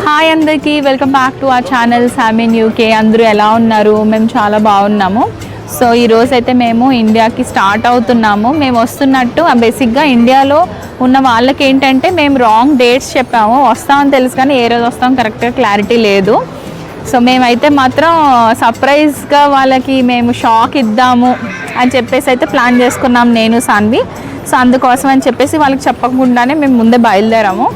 Hi అందరికీ welcome back to our channel Sam in UK. అందరూ ఎలా ఉన్నారు? మేము చాలా బాగున్నాము. సో ఈరోజు అయితే మేము ఇండియాకి స్టార్ట్ అవుతున్నాము. మేము వస్తున్నట్టు బేసిక్గా ఇండియాలో ఉన్న వాళ్ళకి ఏంటంటే మేము రాంగ్ డేట్స్ చెప్పాము. వస్తామని తెలుసు కానీ ఏ రోజు వస్తాం కరెక్ట్గా క్లారిటీ లేదు. సో మేమైతే మాత్రం సర్ప్రైజ్గా వాళ్ళకి మేము షాక్ ఇద్దాము అని చెప్పేసి అయితే ప్లాన్ చేసుకున్నాం నేను సాన్వి. సో అందుకోసం అని చెప్పేసి వాళ్ళకి చెప్పకుండానే మేము ముందే బయలుదేరాము.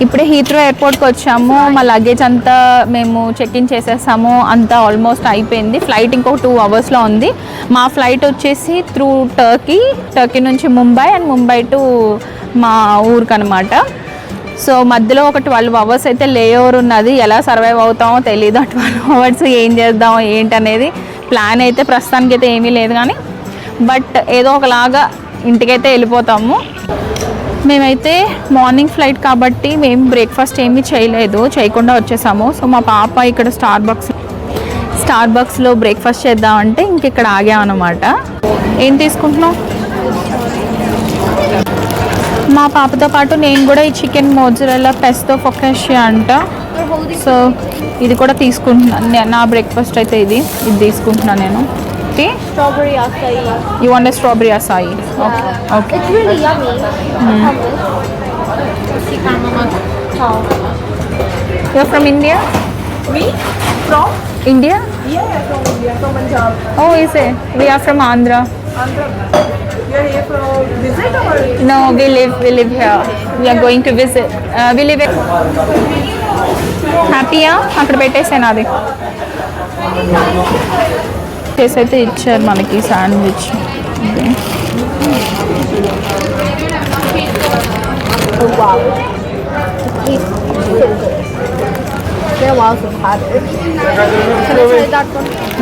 ఇప్పుడే హీత్రో ఎయిర్పోర్ట్కి వచ్చాము. మా లగేజ్ అంతా మేము చెక్ ఇన్ చేసేసాము. అంతా ఆల్మోస్ట్ అయిపోయింది. ఫ్లైట్ ఇంకొక 2 అవర్స్లో ఉంది. మా ఫ్లైట్ వచ్చేసి త్రూ టర్కీ నుంచి ముంబై అండ్ ముంబై టు మా ఊరికి అనమాట. సో మధ్యలో ఒక 12 అవర్స్ అయితే లేఓవర్ ఉన్నది. ఎలా సర్వైవ్ అవుతామో తెలీదు. ఆ 12 అవర్స్ ఏం చేద్దాం ఏంటనేది ప్లాన్ అయితే ప్రస్తుతానికి అయితే ఏమీ లేదు, కానీ బట్ ఏదో ఒకలాగా ఇంటికైతే వెళ్ళిపోతాము. మేమైతే మార్నింగ్ ఫ్లైట్ కాబట్టి మేము బ్రేక్ఫాస్ట్ ఏమీ చేయకుండా వచ్చేసాము. సో మా పాప ఇక్కడ స్టార్ బక్స్లో బ్రేక్ఫాస్ట్ చేద్దామంటే ఇంక ఇక్కడ ఆగామన్నమాట. ఏం తీసుకుంటున్నాం? మా పాపతో పాటు నేను కూడా ఈ చికెన్ మోజరెల్లా పెస్తో ఫొకాషియా అంట. సో ఇది కూడా తీసుకుంటున్నాను. నా బ్రేక్ఫాస్ట్ అయితే ఇది తీసుకుంటున్నాను నేను. Strawberry acai. You want a strawberry acai? Okay. Okay. It's really yummy. You're from India? Me? From? India? Yeah, from India, from Punjab. Oh, is it? We are from Andhra. Andhra. You're here for visit or? No, we live here. We are going to visit. We live in. హ్యాపీయా? అక్కడ పెట్టేసాను అది చేసి అయితే ఇచ్చారు మనకి sandwich.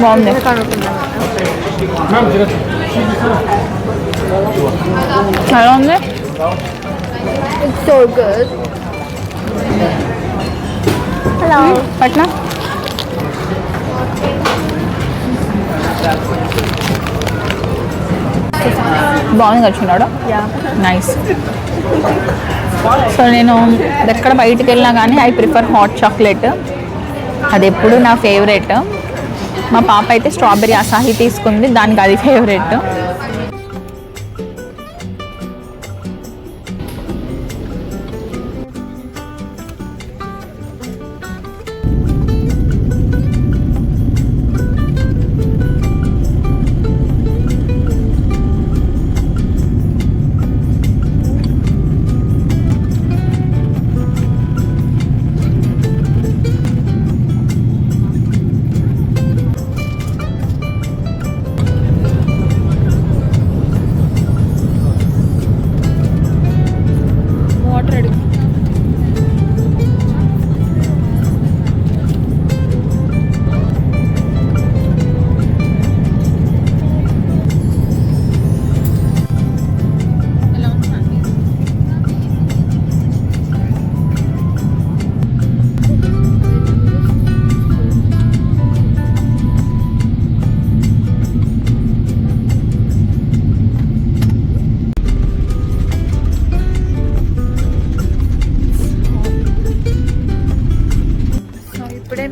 బాగుంది. ఎలా ఉంది? It's so good. Hello. Patna బాగుంది వచ్చినాడు. నైస్. సో నేను ఎక్కడ బయటికి వెళ్ళినా కానీ ఐ ప్రిఫర్ హాట్ చాక్లెట్. అది ఎప్పుడు నా ఫేవరెట్. మా పాప అయితే స్ట్రాబెరీ అసాహి తీసుకుంది, దానికి అది ఫేవరెట్.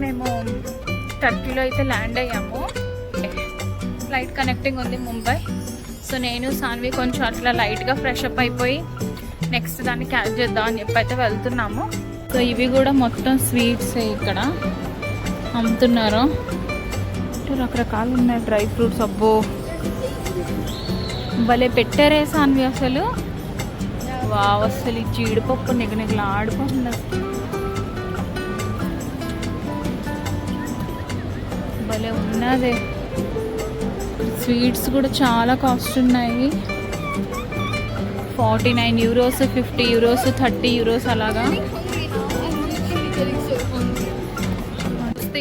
మేము టర్కీలో అయితే ల్యాండ్ అయ్యాము. ఫ్లైట్ కనెక్టింగ్ ఉంది ముంబై. సో నేను సాన్వి కొంచెం అట్లా లైట్గా ఫ్రెష్ అప్ అయిపోయి నెక్స్ట్ దాన్ని క్యాచ్ చేద్దాం అని చెప్పి అయితే వెళ్తున్నాము. సో ఇవి కూడా మొత్తం స్వీట్స్ ఇక్కడ అమ్ముతున్నారు. రకరకాలు ఉన్నాయి డ్రై ఫ్రూట్స్. అబ్బో భలే పెట్టారే సాన్వి అసలు. వావ్, అసలు ఈ జీడిపప్పు నిగనిగలా ఆడిపోతుంది. భలే ఉన్నది. స్వీట్స్ కూడా చాలా కాస్ట్ ఉన్నాయి. 49 యూరోస్, 50 యూరోస్, 30 యూరోస్ అలాగా.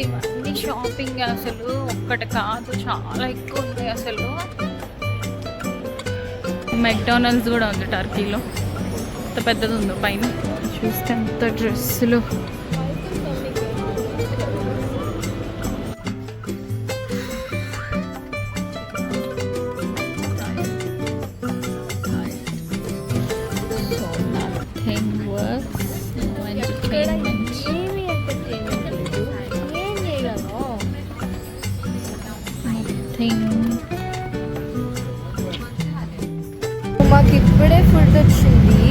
ఇవన్నీ షాపింగ్ అసలు ఒక్కటి కాదు, చాలా ఎక్కువ ఉంది అసలు. మెక్డానల్డ్స్ కూడా ఉంది టర్కీలో. ఎంత పెద్దది ఉందో పైన చూస్తే. ఎంత డ్రెస్సులు. entertainment. ఇది వచ్చింది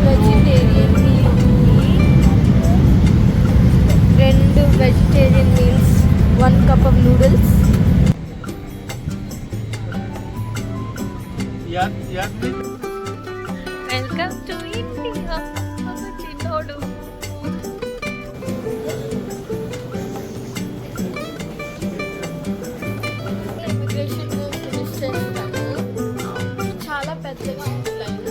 వెజిటేరియన్ మీల్ ఉంది, 2 vegetarian meals, 1 cup of noodles. Welcome to India చిన్నోడు. ఇమిగ్రేషన్ ఫినిష్ చేస్తాను. చాలా పెద్దగా ఉంది లైన్.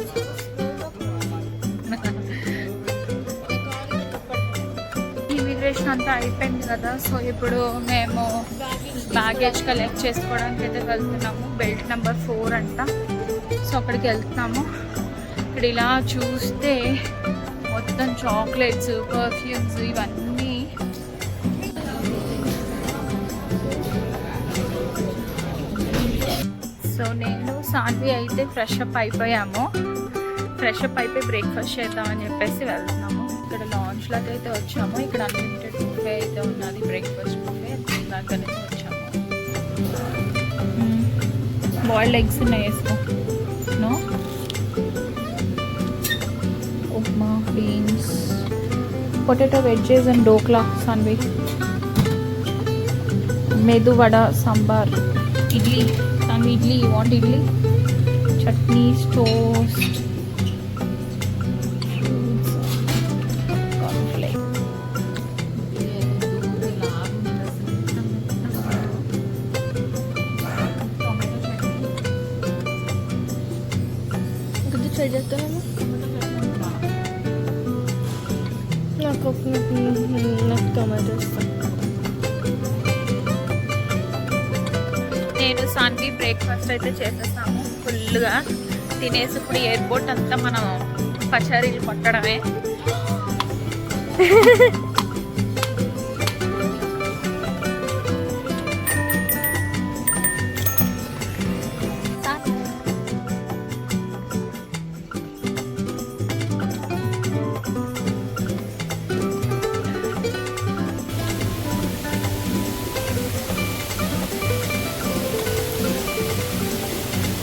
ఇమిగ్రేషన్ అంతా అయిపోయింది కదా, సో ఇప్పుడు మేము బ్యాగేజ్ కలెక్ట్ చేసుకోవడానికి అయితే వెళ్తున్నాము. బెల్ట్ నెంబర్ 4 అంట. సో అక్కడికి వెళ్తున్నాము. ఇక్కడ ఇలా చూస్తే మొత్తం చాక్లెట్స్, పర్ఫ్యూమ్స్ ఇవన్నీ. సో నేను సాన్వి అయితే ఫ్రెష్ అప్ అయిపోయాము. ఫ్రెష్ అప్ అయిపోయి బ్రేక్ఫాస్ట్ చేద్దామని చెప్పేసి వెళ్తున్నాము. ఇక్కడ లాంచ్ లాగా అయితే వచ్చాము. ఇక్కడ అన్లిమిటెడ్ బుఫే అయితే ఉన్నది, బ్రేక్ఫాస్ట్ బుఫే. దాకా నుంచి వచ్చాము. బాయిల్డ్ ఎగ్స్ ఉన్నాయి, వేసుకో. No upma, beans, potato wedges and dhokla Sanvi, medu vada, sambar, idli. Sanvi idli, you want idli? Chutneys, toast, try చేస్తాను. నాకు టమాటో ఇస్తాను. నేను సాన్వి బ్రేక్ఫాస్ట్ అయితే చేసేసాము ఫుల్గా తినేసి. ఇప్పుడు ఎయిర్పోర్ట్ అంతా మనం పచారీలు కొట్టడమే.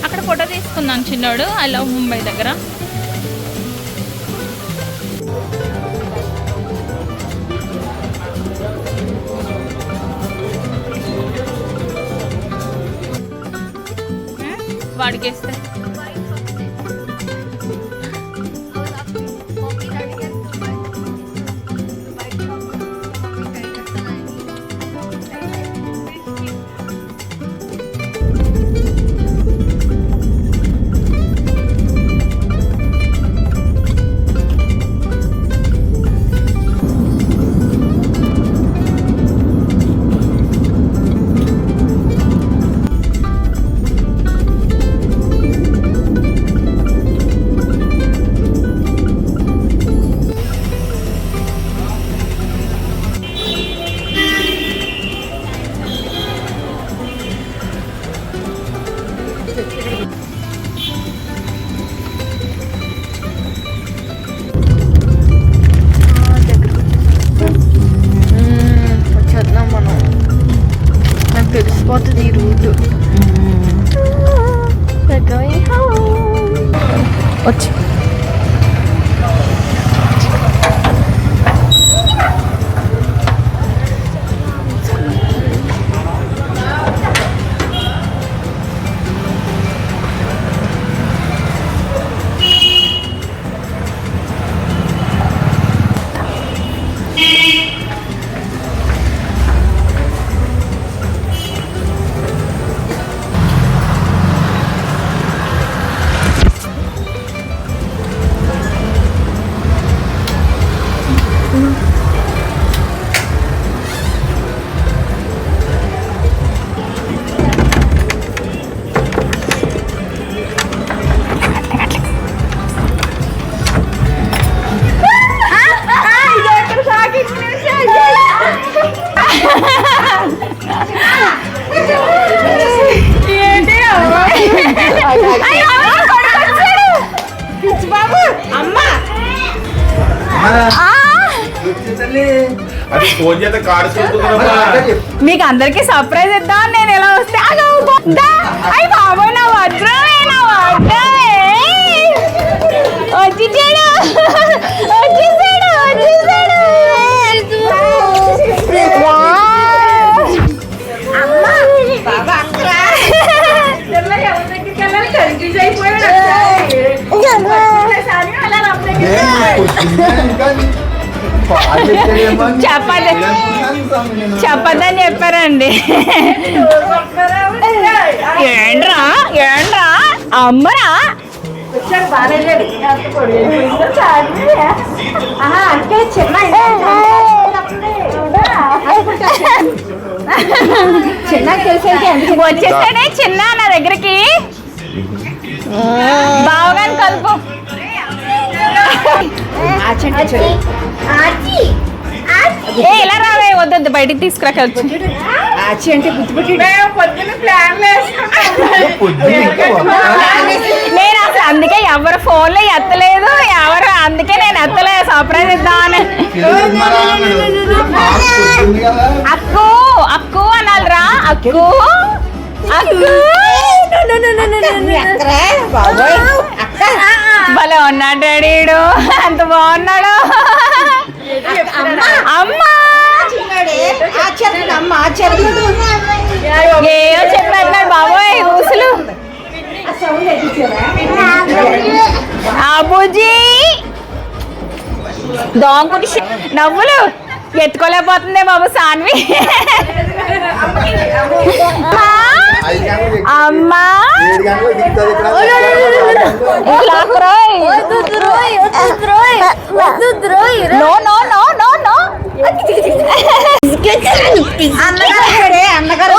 అక్కడ ఫోటో తీసుకుందాం చిన్నోడు, ఐ లవ్ ముంబై దగ్గర. వాడికి వేస్తే వచ్చేద్దాం మనం. నాకు తెలిసిపోతుంది ఈ రూట్. వచ్చి అది ఫోన్ చేత కార్డు మీకు అందరికి సర్ప్రైజ్ ఇద్దాం నేను ఎలా వస్తే అయ్యి బాబోయ్ నా వజ్రమే వచ్చేసాడు చెప్పదని చెప్పారండి. ఏంట్రా అమ్మరా అంటే చిన్న తెలిసేది వచ్చేసాడే చిన్న నా దగ్గరికి బావగాని కలుపు. ఇలా రావే వద్దు బయటికి తీసుకురా కలిసి. నేను అసలు అందుకే ఎవరు ఫోన్లో ఎత్తలేదు అందుకే నేను ఎత్తలేదు సర్ప్రైజ్ ఇద్దామని. అక్కు అనాలిరా అక్కు భలే ఉన్నాడు డాడీడు అంత బాగున్నాడు. అమ్మా ఏమో చెప్పారు బాబోయ్ ఊసులు. అబుజీ దోంకుటి నవ్వులు ఎత్తుకోలేకపోతుందే బాబు సాన్వి. అమ్మా అన్నగారు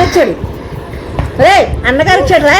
వచ్చాడు అన్నగారు వచ్చాడు రా